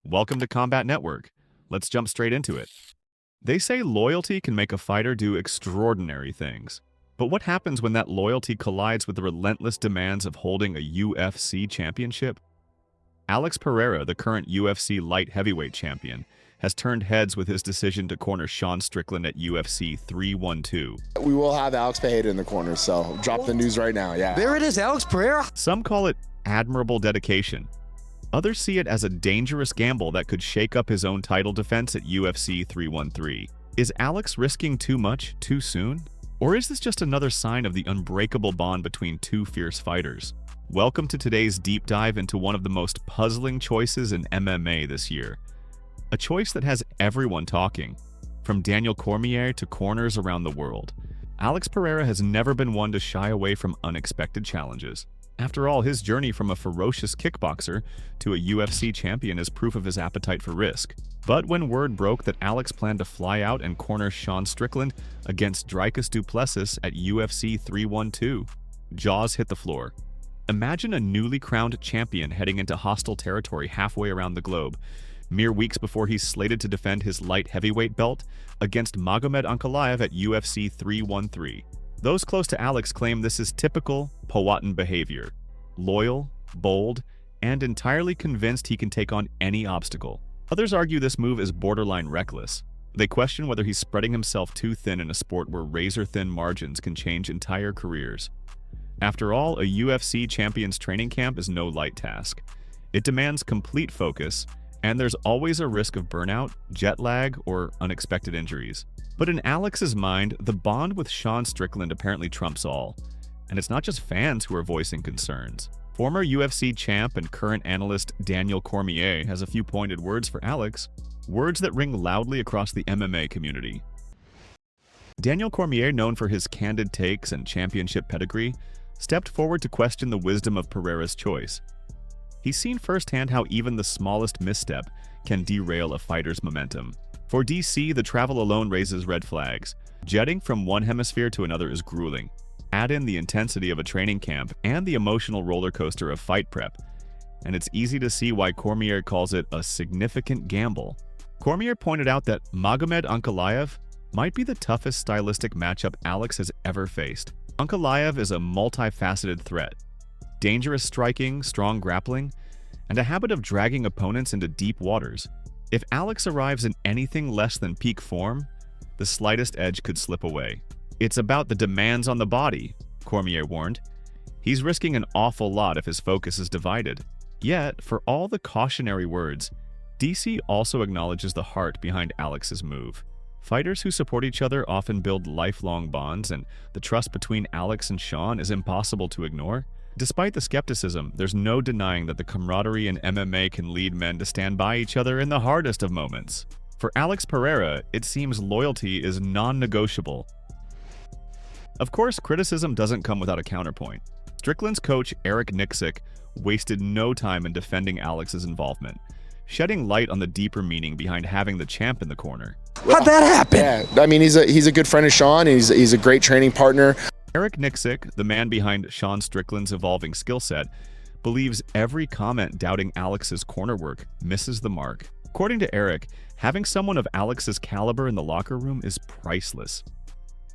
Welcome to Combat Network. Let's jump straight into it. They say loyalty can make a fighter do extraordinary things. But what happens when that loyalty collides with the relentless demands of holding a UFC championship? Alex Pereira, the current UFC Light Heavyweight Champion, has turned heads with his decision to corner Sean Strickland at UFC 312. We will have Alex Pereira in the corner, so drop the news right now, yeah. There it is, Alex Pereira. Some call it admirable dedication. Others see it as a dangerous gamble that could shake up his own title defense at UFC 313. Is Alex risking too much too soon? Or is this just another sign of the unbreakable bond between two fierce fighters? Welcome to today's deep dive into one of the most puzzling choices in MMA this year. A choice that has everyone talking, from Daniel Cormier to corners around the world. Alex Pereira has never been one to shy away from unexpected challenges. After all, his journey from a ferocious kickboxer to a UFC champion is proof of his appetite for risk. But when word broke that Alex planned to fly out and corner Sean Strickland against Dricus Du Plessis at UFC 312, jaws hit the floor. Imagine a newly crowned champion heading into hostile territory halfway around the globe, mere weeks before he's slated to defend his light heavyweight belt against Magomed Ankalaev at UFC 313. Those close to Alex claim this is typical Powhatan behavior. Loyal, bold, and entirely convinced he can take on any obstacle. Others argue this move is borderline reckless. They question whether he's spreading himself too thin in a sport where razor-thin margins can change entire careers. After all, a UFC champion's training camp is no light task. It demands complete focus, and there's always a risk of burnout, jet lag, or unexpected injuries. But in Alex's mind, the bond with Sean Strickland apparently trumps all. And it's not just fans who are voicing concerns. Former UFC champ and current analyst Daniel Cormier has a few pointed words for Alex, words that ring loudly across the MMA community. Daniel Cormier, known for his candid takes and championship pedigree, stepped forward to question the wisdom of Pereira's choice. He's seen firsthand how even the smallest misstep can derail a fighter's momentum. For DC, the travel alone raises red flags. Jetting from one hemisphere to another is grueling. Add in the intensity of a training camp and the emotional roller coaster of fight prep, and it's easy to see why Cormier calls it a significant gamble. Cormier pointed out that Magomed Ankalaev might be the toughest stylistic matchup Alex has ever faced. Ankalaev is a multifaceted threat. Dangerous striking, strong grappling, and a habit of dragging opponents into deep waters. If Alex arrives in anything less than peak form, the slightest edge could slip away. It's about the demands on the body, Cormier warned. He's risking an awful lot if his focus is divided. Yet, for all the cautionary words, DC also acknowledges the heart behind Alex's move. Fighters who support each other often build lifelong bonds, and the trust between Alex and Sean is impossible to ignore. Despite the skepticism, there's no denying that the camaraderie in MMA can lead men to stand by each other in the hardest of moments. For Alex Pereira, it seems loyalty is non-negotiable. Of course, criticism doesn't come without a counterpoint. Strickland's coach, Eric Nixick, wasted no time in defending Alex's involvement, shedding light on the deeper meaning behind having the champ in the corner. How'd that happen? Yeah, I mean, he's a good friend of Sean. He's a great training partner. Eric Nixick, the man behind Sean Strickland's evolving skill set, believes every comment doubting Alex's corner work misses the mark. According to Eric, having someone of Alex's caliber in the locker room is priceless.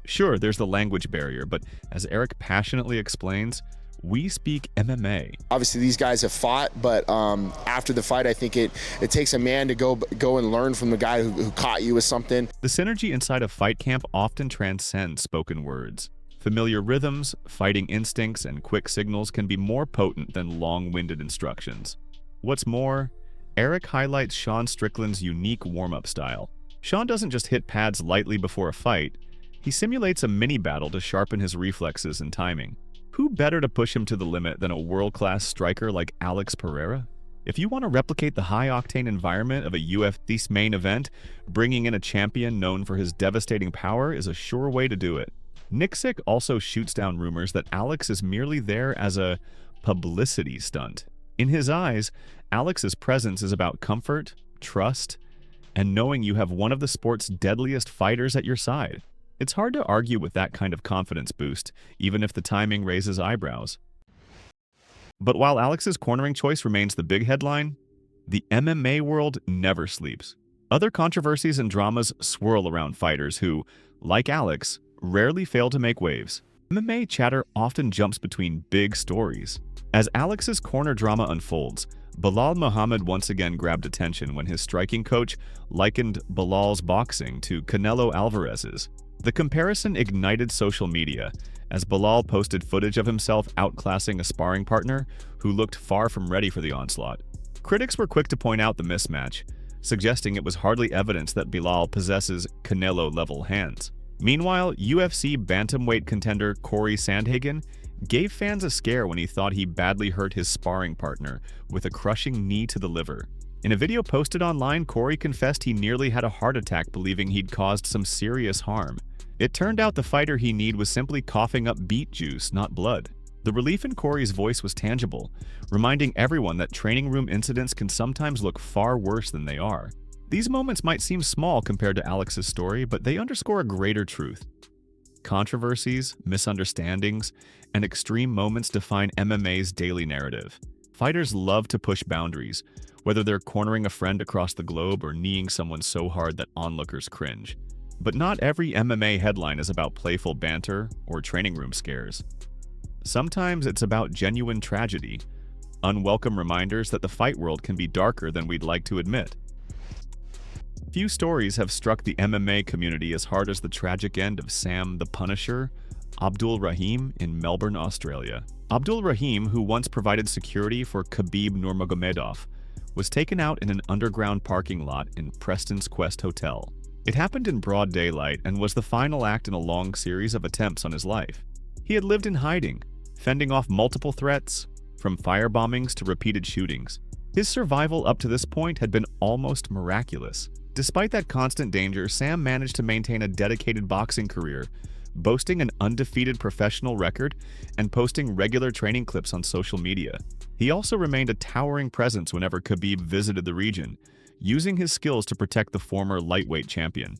Sure, there's the language barrier, but as Eric passionately explains, we speak MMA. Obviously, these guys have fought, but after the fight, I think it takes a man to go and learn from the guy who caught you with something. The synergy inside of fight camp often transcends spoken words. Familiar rhythms, fighting instincts, and quick signals can be more potent than long-winded instructions. What's more, Eric highlights Sean Strickland's unique warm-up style. Sean doesn't just hit pads lightly before a fight, he simulates a mini-battle to sharpen his reflexes and timing. Who better to push him to the limit than a world-class striker like Alex Pereira? If you want to replicate the high-octane environment of a UFC main event, bringing in a champion known for his devastating power is a sure way to do it. Nixick also shoots down rumors that Alex is merely there as a publicity stunt. In his eyes, Alex's presence is about comfort, trust, and knowing you have one of the sport's deadliest fighters at your side. It's hard to argue with that kind of confidence boost, even if the timing raises eyebrows. But while Alex's cornering choice remains the big headline, the MMA world never sleeps. Other controversies and dramas swirl around fighters who, like Alex, rarely fail to make waves. MMA chatter often jumps between big stories. As Alex's corner drama unfolds, Belal Muhammad once again grabbed attention when his striking coach likened Belal's boxing to Canelo Alvarez's. The comparison ignited social media, as Belal posted footage of himself outclassing a sparring partner who looked far from ready for the onslaught. Critics were quick to point out the mismatch, suggesting it was hardly evidence that Belal possesses Canelo-level hands. Meanwhile, UFC bantamweight contender Corey Sandhagen gave fans a scare when he thought he badly hurt his sparring partner with a crushing knee to the liver. In a video posted online, Corey confessed he nearly had a heart attack, believing he'd caused some serious harm. It turned out the fighter he kneed was simply coughing up beet juice, not blood. The relief in Corey's voice was tangible, reminding everyone that training room incidents can sometimes look far worse than they are. These moments might seem small compared to Alex's story, but they underscore a greater truth. Controversies, misunderstandings, and extreme moments define MMA's daily narrative. Fighters love to push boundaries, whether they're cornering a friend across the globe or kneeing someone so hard that onlookers cringe. But not every MMA headline is about playful banter or training room scares. Sometimes it's about genuine tragedy, unwelcome reminders that the fight world can be darker than we'd like to admit. Few stories have struck the MMA community as hard as the tragic end of Sam the Punisher Abdul Rahim in Melbourne, Australia. Abdul Rahim, who once provided security for Khabib Nurmagomedov, was taken out in an underground parking lot in Preston's Quest Hotel. It happened in broad daylight and was the final act in a long series of attempts on his life. He had lived in hiding, fending off multiple threats, from firebombings to repeated shootings. His survival up to this point had been almost miraculous. Despite that constant danger, Sam managed to maintain a dedicated boxing career, boasting an undefeated professional record and posting regular training clips on social media. He also remained a towering presence whenever Khabib visited the region, using his skills to protect the former lightweight champion.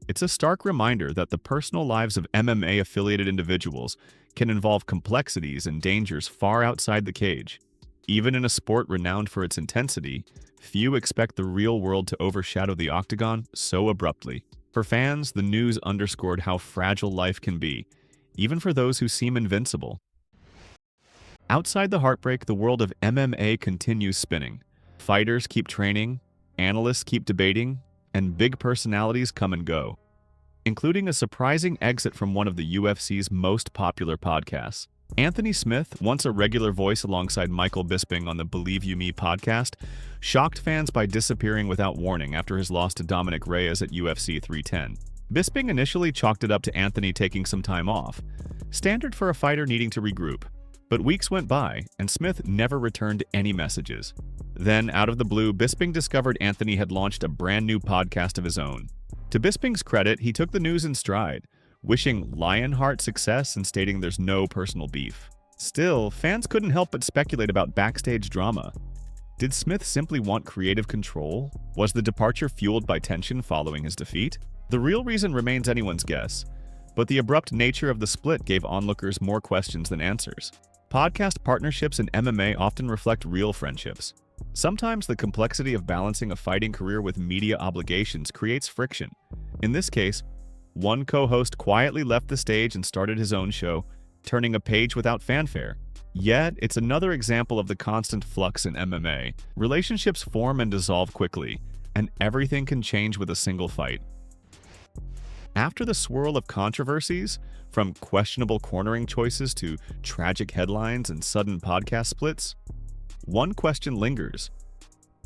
It's a stark reminder that the personal lives of MMA-affiliated individuals can involve complexities and dangers far outside the cage. Even in a sport renowned for its intensity, few expect the real world to overshadow the octagon so abruptly. For fans, the news underscored how fragile life can be, even for those who seem invincible. Outside the heartbreak, the world of MMA continues spinning. Fighters keep training, analysts keep debating, and big personalities come and go, including a surprising exit from one of the UFC's most popular podcasts. Anthony Smith, once a regular voice alongside Michael Bisping on the Believe You Me podcast, shocked fans by disappearing without warning after his loss to Dominic Reyes at UFC 310. Bisping initially chalked it up to Anthony taking some time off, standard for a fighter needing to regroup. But weeks went by, and Smith never returned any messages. Then, out of the blue, Bisping discovered Anthony had launched a brand new podcast of his own. To Bisping's credit, he took the news in stride, wishing Lionheart success and stating there's no personal beef. Still, fans couldn't help but speculate about backstage drama. Did Smith simply want creative control? Was the departure fueled by tension following his defeat? The real reason remains anyone's guess, but the abrupt nature of the split gave onlookers more questions than answers. Podcast partnerships in MMA often reflect real friendships. Sometimes the complexity of balancing a fighting career with media obligations creates friction. In this case, one co-host quietly left the stage and started his own show, turning a page without fanfare. Yet, it's another example of the constant flux in MMA. Relationships form and dissolve quickly, and everything can change with a single fight. After the swirl of controversies, from questionable cornering choices to tragic headlines and sudden podcast splits, one question lingers.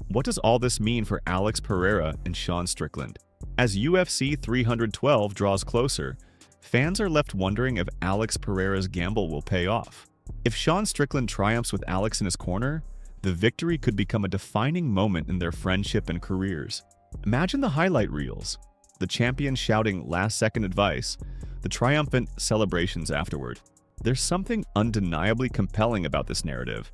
What does all this mean for Alex Pereira and Sean Strickland? As UFC 312 draws closer, fans are left wondering if Alex Pereira's gamble will pay off. If Sean Strickland triumphs with Alex in his corner, the victory could become a defining moment in their friendship and careers. Imagine the highlight reels, the champion shouting last-second advice, the triumphant celebrations afterward. There's something undeniably compelling about this narrative.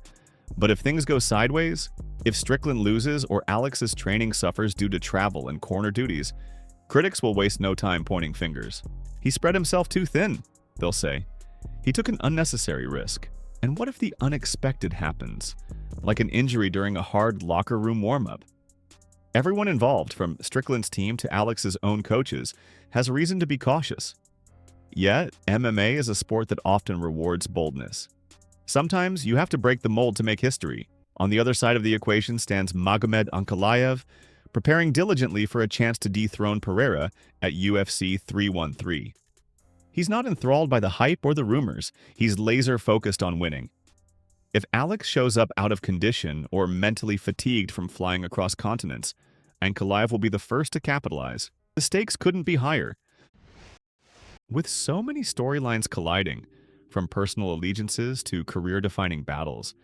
But if things go sideways, if Strickland loses or Alex's training suffers due to travel and corner duties, critics will waste no time pointing fingers. He spread himself too thin, they'll say. He took an unnecessary risk. And what if the unexpected happens, like an injury during a hard locker room warm-up? Everyone involved, from Strickland's team to Alex's own coaches, has reason to be cautious. Yet, MMA is a sport that often rewards boldness. Sometimes you have to break the mold to make history. On the other side of the equation stands Magomed Ankalaev, preparing diligently for a chance to dethrone Pereira at UFC 313. He's not enthralled by the hype or the rumors. He's laser-focused on winning. If Alex shows up out of condition or mentally fatigued from flying across continents, Ankalaev will be the first to capitalize. The stakes couldn't be higher. With so many storylines colliding, from personal allegiances to career-defining battles,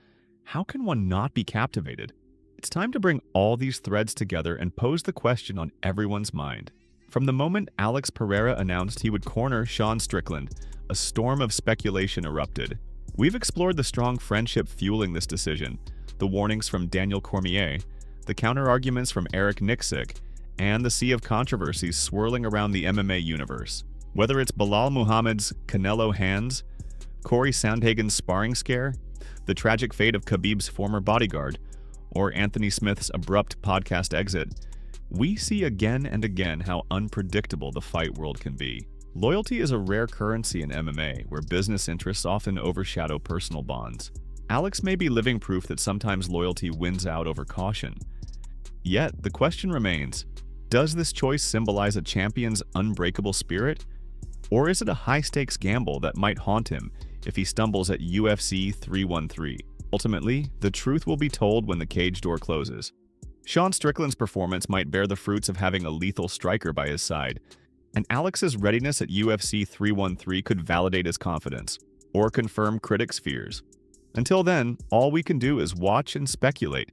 how can one not be captivated? It's time to bring all these threads together and pose the question on everyone's mind. From the moment Alex Pereira announced he would corner Sean Strickland, a storm of speculation erupted. We've explored the strong friendship fueling this decision, the warnings from Daniel Cormier, the counter-arguments from Eric Nixick, and the sea of controversies swirling around the MMA universe. Whether it's Bilal Muhammad's Canelo hands, Corey Sandhagen's sparring scare, the tragic fate of Khabib's former bodyguard, or Anthony Smith's abrupt podcast exit, we see again and again how unpredictable the fight world can be. Loyalty is a rare currency in MMA, where business interests often overshadow personal bonds. Alex may be living proof that sometimes loyalty wins out over caution. Yet, the question remains, does this choice symbolize a champion's unbreakable spirit? Or is it a high-stakes gamble that might haunt him if he stumbles at UFC 313? Ultimately, the truth will be told when the cage door closes. Sean Strickland's performance might bear the fruits of having a lethal striker by his side, and Alex's readiness at UFC 313 could validate his confidence, or confirm critics' fears. Until then, all we can do is watch and speculate,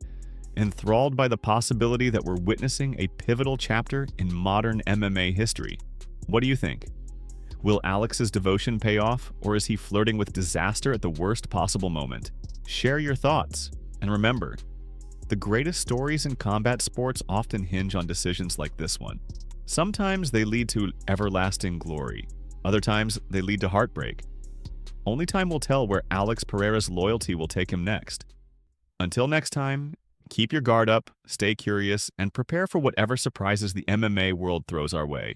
enthralled by the possibility that we're witnessing a pivotal chapter in modern MMA history. What do you think? Will Alex's devotion pay off, or is he flirting with disaster at the worst possible moment? Share your thoughts, and remember, the greatest stories in combat sports often hinge on decisions like this one. Sometimes they lead to everlasting glory. Other times, they lead to heartbreak. Only time will tell where Alex Pereira's loyalty will take him next. Until next time, keep your guard up, stay curious, and prepare for whatever surprises the MMA world throws our way.